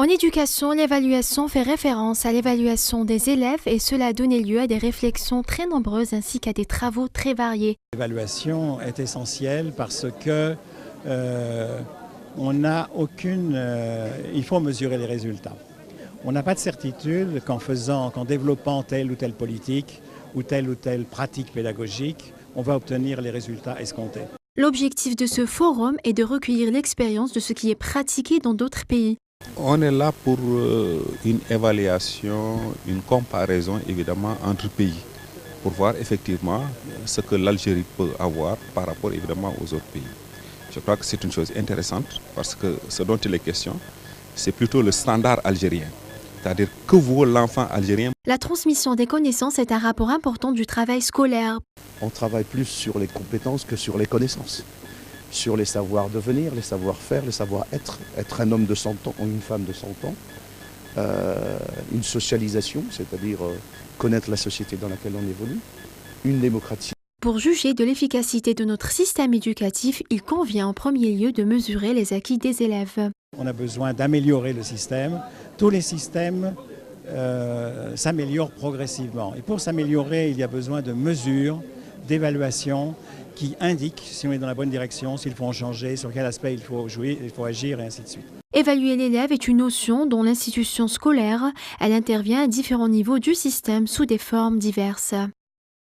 En éducation, l'évaluation fait référence à l'évaluation des élèves et cela a donné lieu à des réflexions très nombreuses ainsi qu'à des travaux très variés. L'évaluation est essentielle parce que on n'a aucune. Il faut mesurer les résultats. On n'a pas de certitude qu'en développant telle ou telle politique ou telle pratique pédagogique, on va obtenir les résultats escomptés. L'objectif de ce forum est de recueillir l'expérience de ce qui est pratiqué dans d'autres pays. On est là pour une évaluation, une comparaison évidemment entre pays, pour voir effectivement ce que l'Algérie peut avoir par rapport évidemment aux autres pays. Je crois que c'est une chose intéressante parce que ce dont il est question, c'est plutôt le standard algérien. C'est-à-dire que vaut l'enfant algérien. La transmission des connaissances est un rapport important du travail scolaire. On travaille plus sur les compétences que sur les connaissances, sur les savoirs devenir, les savoir-faire, les savoir-être, être un homme de 100 ans ou une femme de 100 ans, une socialisation, c'est-à-dire connaître la société dans laquelle on évolue, une démocratie. Pour juger de l'efficacité de notre système éducatif, il convient en premier lieu de mesurer les acquis des élèves. On a besoin d'améliorer le système. Tous les systèmes s'améliorent progressivement. Et pour s'améliorer, il y a besoin de mesures, d'évaluation qui indiquent si on est dans la bonne direction, s'il faut en changer, sur quel aspect il faut jouer, il faut agir et ainsi de suite. Évaluer l'élève est une notion dont l'institution scolaire, elle intervient à différents niveaux du système sous des formes diverses.